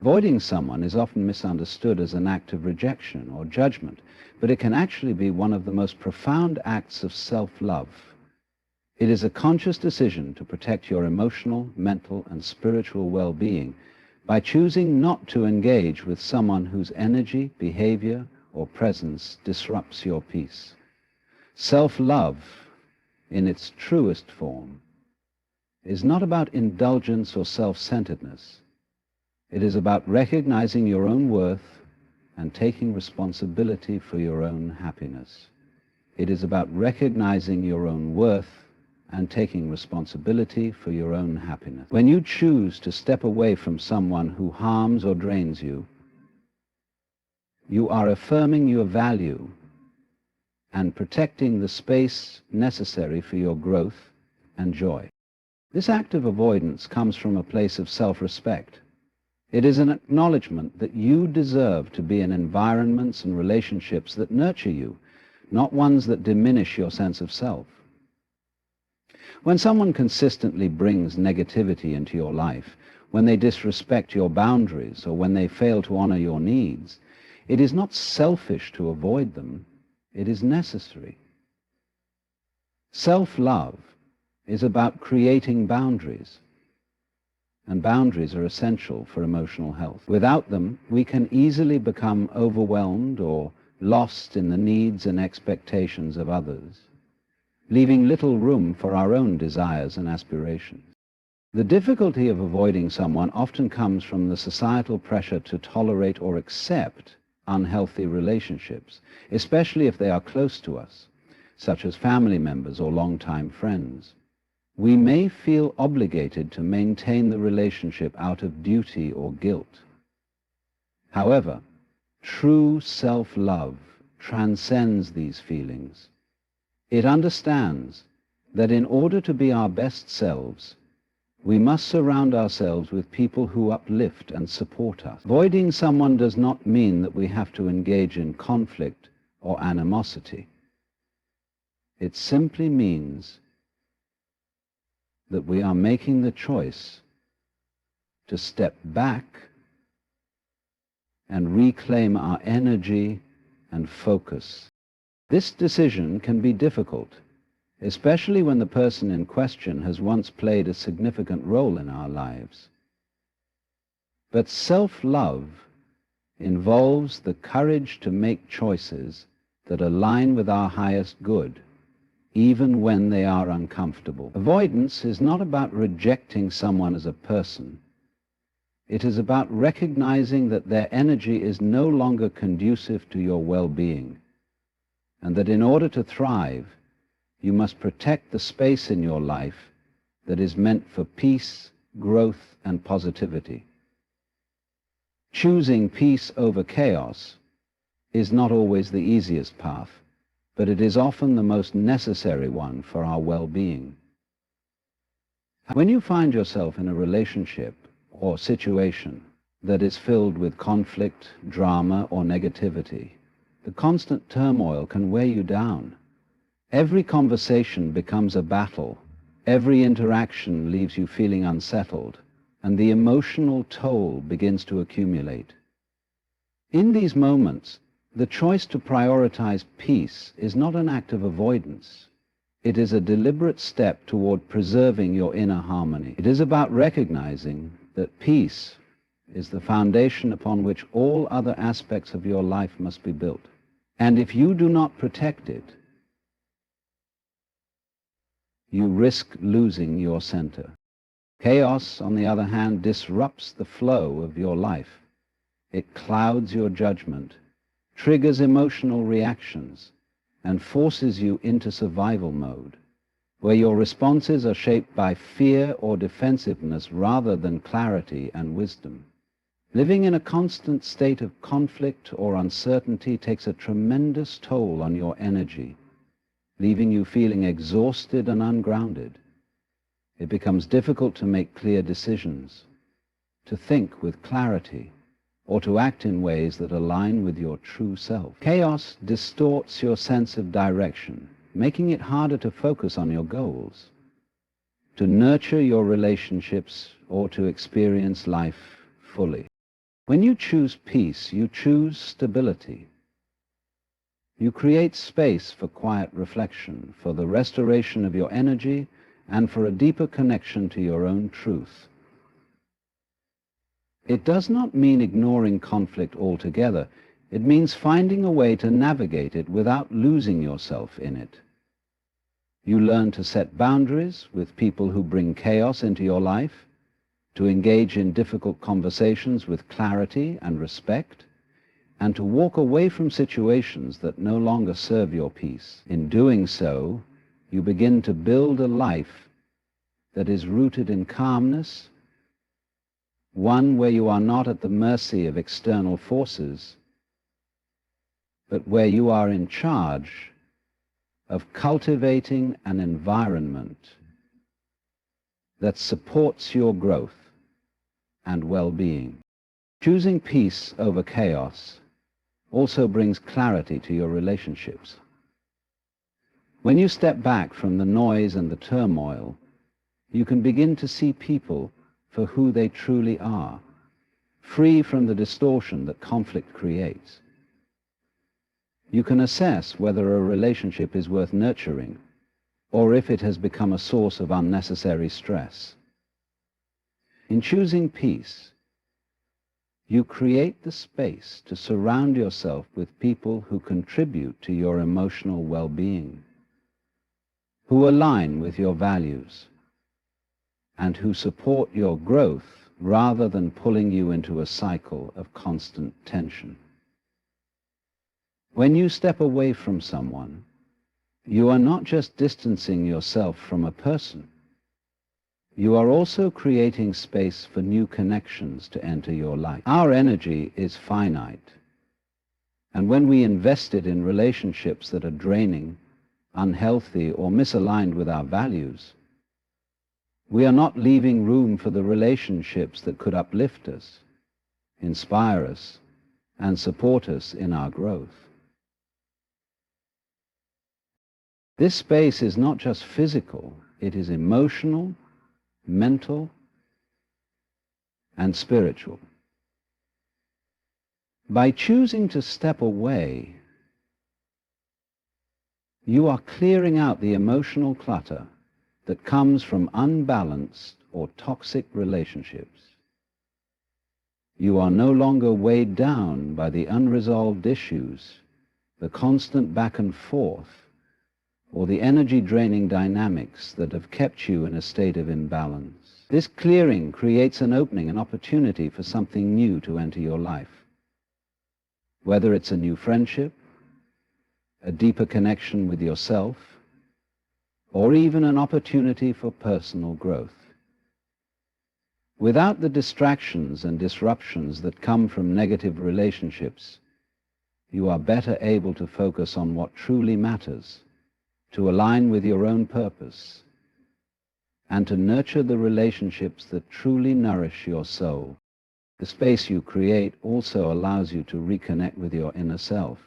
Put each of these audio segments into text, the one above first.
Avoiding someone is often misunderstood as an act of rejection or judgment, but it can actually be one of the most profound acts of self-love. It is a conscious decision to protect your emotional, mental, and spiritual well-being by choosing not to engage with someone whose energy, behavior, or presence disrupts your peace. Self-love, in its truest form, is not about indulgence or self-centeredness. It is about recognizing your own worth and taking responsibility for your own happiness. It is about recognizing your own worth and taking responsibility for your own happiness. When you choose to step away from someone who harms or drains you, you are affirming your value and protecting the space necessary for your growth and joy. This act of avoidance comes from a place of self-respect. It is an acknowledgement that you deserve to be in environments and relationships that nurture you, not ones that diminish your sense of self. When someone consistently brings negativity into your life, when they disrespect your boundaries, or when they fail to honor your needs, it is not selfish to avoid them, it is necessary. Self-love is about creating boundaries, and boundaries are essential for emotional health. Without them, we can easily become overwhelmed or lost in the needs and expectations of others, leaving little room for our own desires and aspirations. The difficulty of avoiding someone often comes from the societal pressure to tolerate or accept unhealthy relationships, especially if they are close to us, such as family members or longtime friends. We may feel obligated to maintain the relationship out of duty or guilt. However, true self-love transcends these feelings. It understands that in order to be our best selves, we must surround ourselves with people who uplift and support us. Avoiding someone does not mean that we have to engage in conflict or animosity. It simply means that we are making the choice to step back and reclaim our energy and focus. This decision can be difficult, especially when the person in question has once played a significant role in our lives. But self-love involves the courage to make choices that align with our highest good, even when they are uncomfortable. Avoidance is not about rejecting someone as a person. It is about recognizing that their energy is no longer conducive to your well-being, and that in order to thrive, you must protect the space in your life that is meant for peace, growth, and positivity. Choosing peace over chaos is not always the easiest path, but it is often the most necessary one for our well-being. When you find yourself in a relationship or situation that is filled with conflict, drama, or negativity, the constant turmoil can weigh you down. Every conversation becomes a battle. Every interaction leaves you feeling unsettled, and the emotional toll begins to accumulate. In these moments, the choice to prioritize peace is not an act of avoidance. It is a deliberate step toward preserving your inner harmony. It is about recognizing that peace is the foundation upon which all other aspects of your life must be built. And if you do not protect it, you risk losing your center. Chaos, on the other hand, disrupts the flow of your life. It clouds your judgment, triggers emotional reactions, and forces you into survival mode, where your responses are shaped by fear or defensiveness rather than clarity and wisdom. Living in a constant state of conflict or uncertainty takes a tremendous toll on your energy, leaving you feeling exhausted and ungrounded. It becomes difficult to make clear decisions, to think with clarity, or to act in ways that align with your true self. Chaos distorts your sense of direction, making it harder to focus on your goals, to nurture your relationships, or to experience life fully. When you choose peace, you choose stability. You create space for quiet reflection, for the restoration of your energy, and for a deeper connection to your own truth. It does not mean ignoring conflict altogether. It means finding a way to navigate it without losing yourself in it. You learn to set boundaries with people who bring chaos into your life, to engage in difficult conversations with clarity and respect, and to walk away from situations that no longer serve your peace. In doing so, you begin to build a life that is rooted in calmness, one where you are not at the mercy of external forces, but where you are in charge of cultivating an environment that supports your growth and well-being. Choosing peace over chaos also brings clarity to your relationships. When you step back from the noise and the turmoil, you can begin to see people for who they truly are, free from the distortion that conflict creates. You can assess whether a relationship is worth nurturing, or if it has become a source of unnecessary stress. In choosing peace, you create the space to surround yourself with people who contribute to your emotional well-being, who align with your values, and who support your growth rather than pulling you into a cycle of constant tension. When you step away from someone, you are not just distancing yourself from a person. You are also creating space for new connections to enter your life. Our energy is finite, and when we invest it in relationships that are draining, unhealthy, or misaligned with our values, we are not leaving room for the relationships that could uplift us, inspire us, and support us in our growth. This space is not just physical, it is emotional, mental, and spiritual. By choosing to step away, you are clearing out the emotional clutter that comes from unbalanced or toxic relationships. You are no longer weighed down by the unresolved issues, the constant back and forth, or the energy-draining dynamics that have kept you in a state of imbalance. This clearing creates an opening, an opportunity for something new to enter your life. Whether it's a new friendship, a deeper connection with yourself, or even an opportunity for personal growth. Without the distractions and disruptions that come from negative relationships, you are better able to focus on what truly matters, to align with your own purpose, and to nurture the relationships that truly nourish your soul. The space you create also allows you to reconnect with your inner self.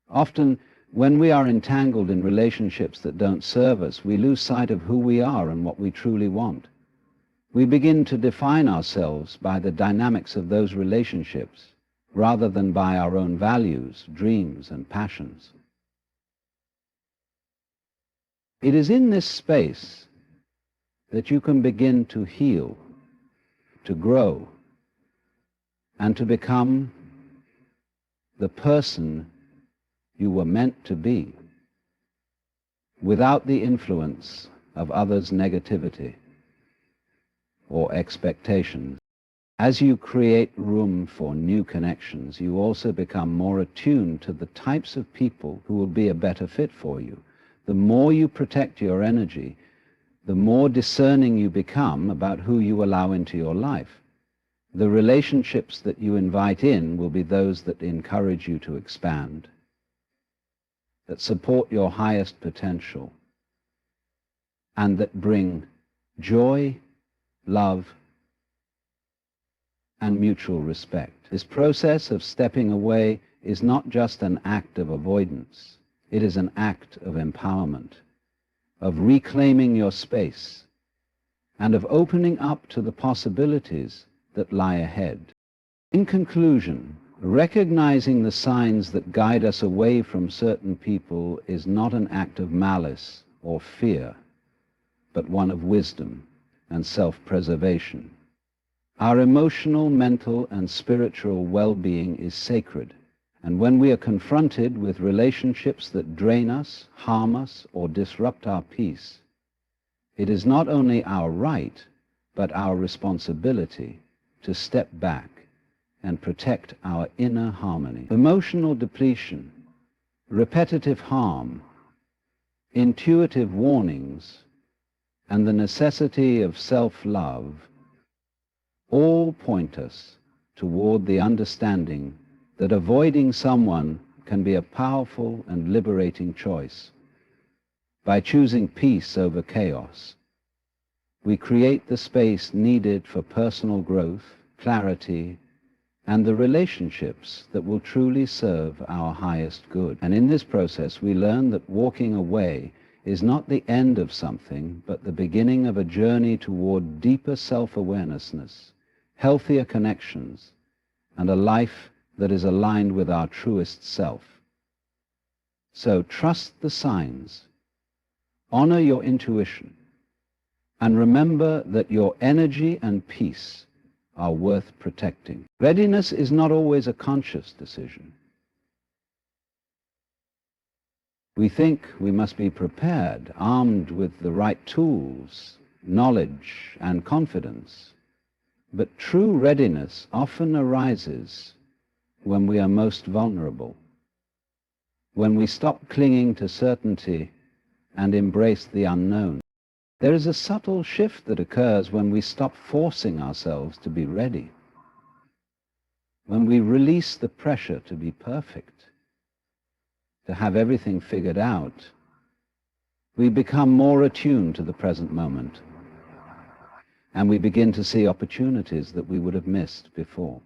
Often, when we are entangled in relationships that don't serve us, we lose sight of who we are and what we truly want. We begin to define ourselves by the dynamics of those relationships, rather than by our own values, dreams, and passions. It is in this space that you can begin to heal, to grow, and to become the person you were meant to be, without the influence of others' negativity or expectations. As you create room for new connections, you also become more attuned to the types of people who will be a better fit for you. The more you protect your energy, the more discerning you become about who you allow into your life. The relationships that you invite in will be those that encourage you to expand, that support your highest potential, and that bring joy, love, and mutual respect. This process of stepping away is not just an act of avoidance. It is an act of empowerment, of reclaiming your space, and of opening up to the possibilities that lie ahead. In conclusion, recognizing the signs that guide us away from certain people is not an act of malice or fear, but one of wisdom and self-preservation. Our emotional, mental, and spiritual well-being is sacred, and when we are confronted with relationships that drain us, harm us, or disrupt our peace, it is not only our right, but our responsibility to step back and protect our inner harmony. Emotional depletion, repetitive harm, intuitive warnings, and the necessity of self-love all point us toward the understanding that avoiding someone can be a powerful and liberating choice. By choosing peace over chaos, we create the space needed for personal growth, clarity, and the relationships that will truly serve our highest good. And in this process, we learn that walking away is not the end of something, but the beginning of a journey toward deeper self-awareness, healthier connections, and a life that is aligned with our truest self. So trust the signs, honor your intuition, and remember that your energy and peace are worth protecting. Readiness is not always a conscious decision. We think we must be prepared, armed with the right tools, knowledge, and confidence. But true readiness often arises when we are most vulnerable, when we stop clinging to certainty and embrace the unknown. There is a subtle shift that occurs when we stop forcing ourselves to be ready, when we release the pressure to be perfect, to have everything figured out. We become more attuned to the present moment, and we begin to see opportunities that we would have missed before.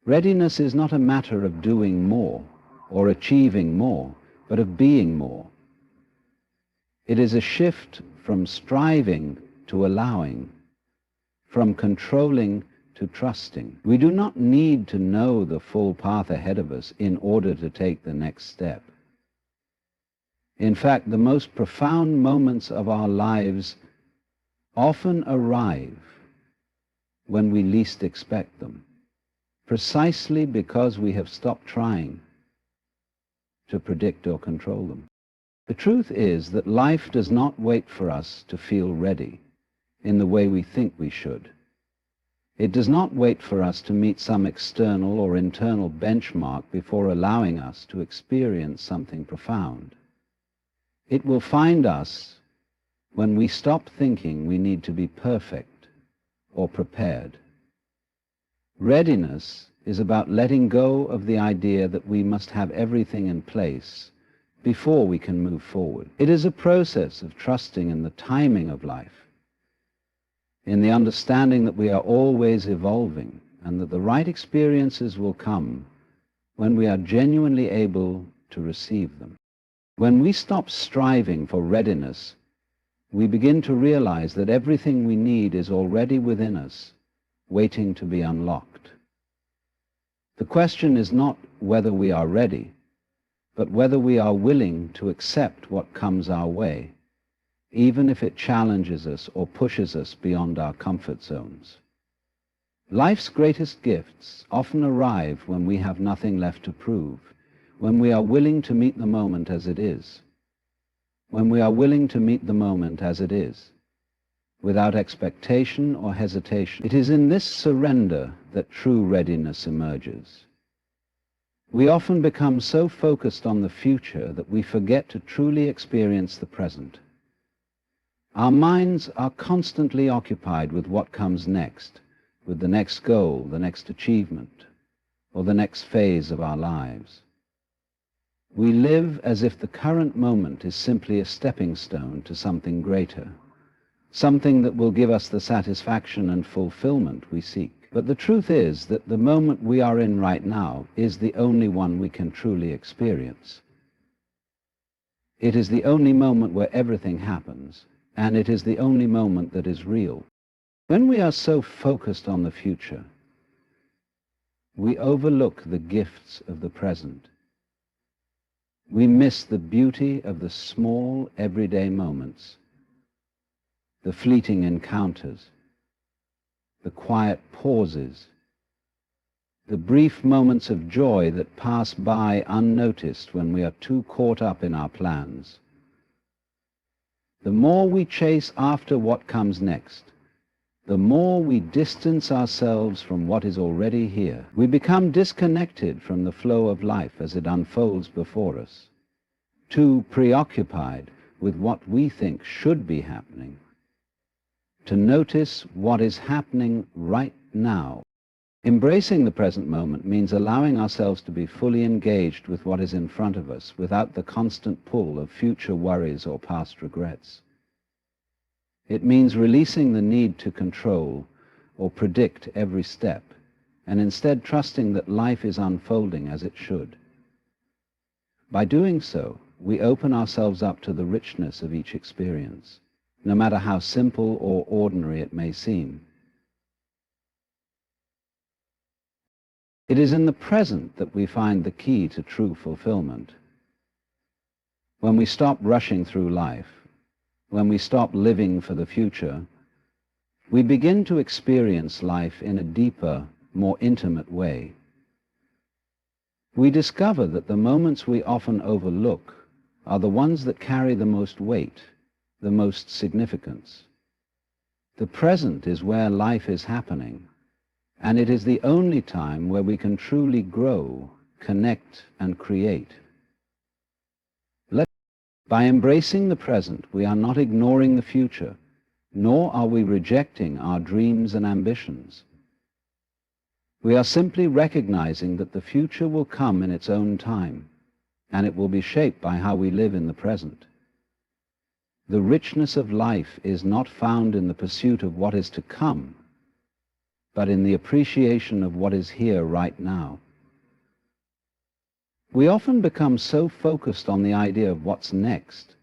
Readiness is not a matter of doing more or achieving more, but of being more. It is a shift from striving to allowing, from controlling to trusting. We do not need to know the full path ahead of us in order to take the next step. In fact, the most profound moments of our lives often arrive when we least expect them, precisely because we have stopped trying to predict or control them. The truth is that life does not wait for us to feel ready in the way we think we should. It does not wait for us to meet some external or internal benchmark before allowing us to experience something profound. It will find us when we stop thinking we need to be perfect or prepared. Readiness is about letting go of the idea that we must have everything in place before we can move forward. It is a process of trusting in the timing of life, in the understanding that we are always evolving and that the right experiences will come when we are genuinely able to receive them. When we stop striving for readiness, we begin to realize that everything we need is already within us, waiting to be unlocked. The question is not whether we are ready, but whether we are willing to accept what comes our way, even if it challenges us or pushes us beyond our comfort zones. Life's greatest gifts often arrive when we have nothing left to prove, when we are willing to meet the moment as it is, without expectation or hesitation. It is in this surrender that true readiness emerges. We often become so focused on the future that we forget to truly experience the present. Our minds are constantly occupied with what comes next, with the next goal, the next achievement, or the next phase of our lives. We live as if the current moment is simply a stepping stone to something greater, something that will give us the satisfaction and fulfillment we seek. But the truth is that the moment we are in right now is the only one we can truly experience. It is the only moment where everything happens, and it is the only moment that is real. When we are so focused on the future, we overlook the gifts of the present. We miss the beauty of the small, everyday moments, the fleeting encounters, the quiet pauses, the brief moments of joy that pass by unnoticed when we are too caught up in our plans. The more we chase after what comes next, the more we distance ourselves from what is already here. We become disconnected from the flow of life as it unfolds before us, too preoccupied with what we think should be happening, to notice what is happening right now. Embracing the present moment means allowing ourselves to be fully engaged with what is in front of us without the constant pull of future worries or past regrets. It means releasing the need to control or predict every step, and instead trusting that life is unfolding as it should. By doing so, we open ourselves up to the richness of each experience, no matter how simple or ordinary it may seem. It is in the present that we find the key to true fulfillment. When we stop rushing through life, when we stop living for the future, we begin to experience life in a deeper, more intimate way. We discover that the moments we often overlook are the ones that carry the most weight, the most significance. The present is where life is happening, and it is the only time where we can truly grow, connect, and create. By embracing the present, we are not ignoring the future, nor are we rejecting our dreams and ambitions. We are simply recognizing that the future will come in its own time, and it will be shaped by how we live in the present. The richness of life is not found in the pursuit of what is to come, but in the appreciation of what is here right now. We often become so focused on the idea of what's next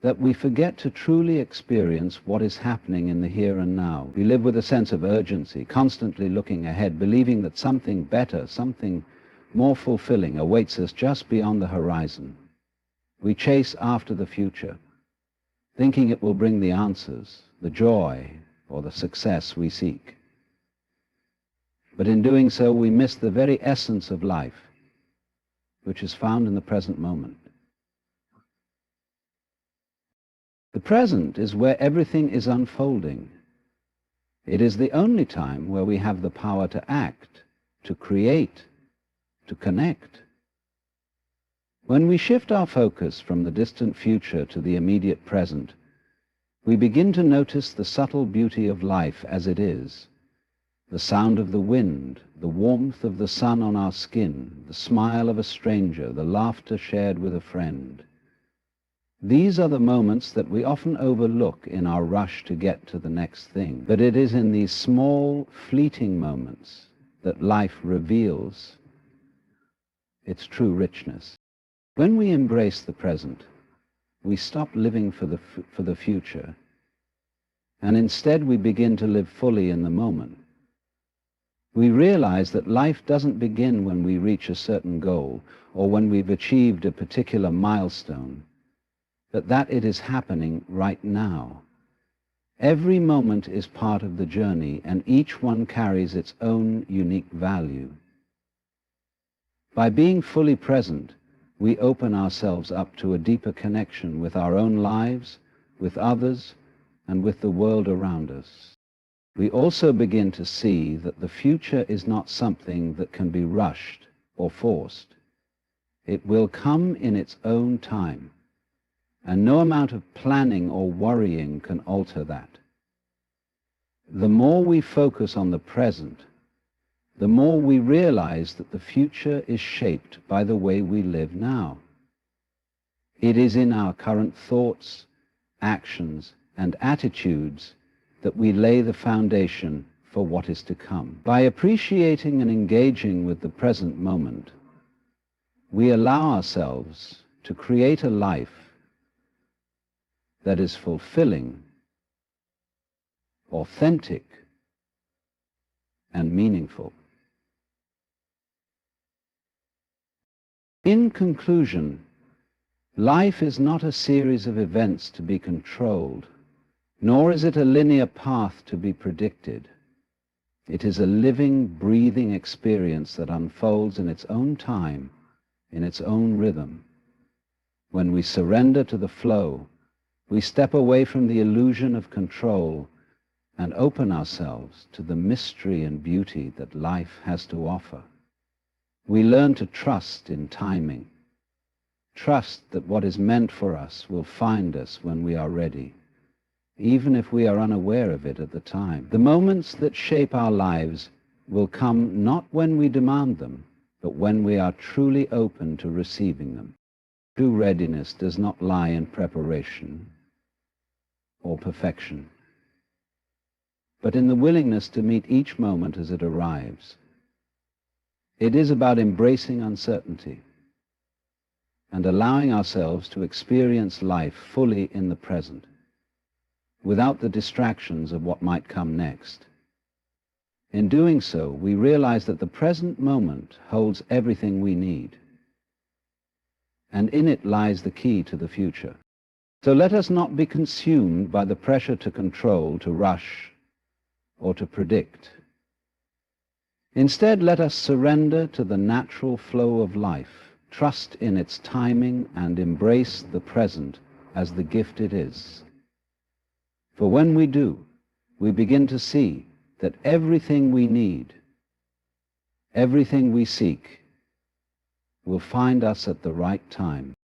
that we forget to truly experience what is happening in the here and now. We live with a sense of urgency, constantly looking ahead, believing that something better, something more fulfilling awaits us just beyond the horizon. We chase after the future, thinking it will bring the answers, the joy, or the success we seek. But in doing so, we miss the very essence of life, which is found in the present moment. The present is where everything is unfolding. It is the only time where we have the power to act, to create, to connect. When we shift our focus from the distant future to the immediate present, we begin to notice the subtle beauty of life as it is. The sound of the wind, the warmth of the sun on our skin, the smile of a stranger, the laughter shared with a friend. These are the moments that we often overlook in our rush to get to the next thing. But it is in these small, fleeting moments that life reveals its true richness. When we embrace the present, we stop living for the future, and instead we begin to live fully in the moment. We realize that life doesn't begin when we reach a certain goal or when we've achieved a particular milestone, but that it is happening right now. Every moment is part of the journey, and each one carries its own unique value. By being fully present, we open ourselves up to a deeper connection with our own lives, with others, and with the world around us. We also begin to see that the future is not something that can be rushed or forced. It will come in its own time, and no amount of planning or worrying can alter that. The more we focus on the present, the more we realize that the future is shaped by the way we live now. It is in our current thoughts, actions, and attitudes that we lay the foundation for what is to come. By appreciating and engaging with the present moment, we allow ourselves to create a life that is fulfilling, authentic, and meaningful. In conclusion, life is not a series of events to be controlled, nor is it a linear path to be predicted. It is a living, breathing experience that unfolds in its own time, in its own rhythm. When we surrender to the flow, we step away from the illusion of control and open ourselves to the mystery and beauty that life has to offer. We learn to trust in timing, trust that what is meant for us will find us when we are ready, even if we are unaware of it at the time. The moments that shape our lives will come not when we demand them, but when we are truly open to receiving them. True readiness does not lie in preparation or perfection, but in the willingness to meet each moment as it arrives. It is about embracing uncertainty and allowing ourselves to experience life fully in the present, without the distractions of what might come next. In doing so, we realize that the present moment holds everything we need, and in it lies the key to the future. So let us not be consumed by the pressure to control, to rush, or to predict. Instead, let us surrender to the natural flow of life, trust in its timing, and embrace the present as the gift it is. For when we do, we begin to see that everything we need, everything we seek, will find us at the right time.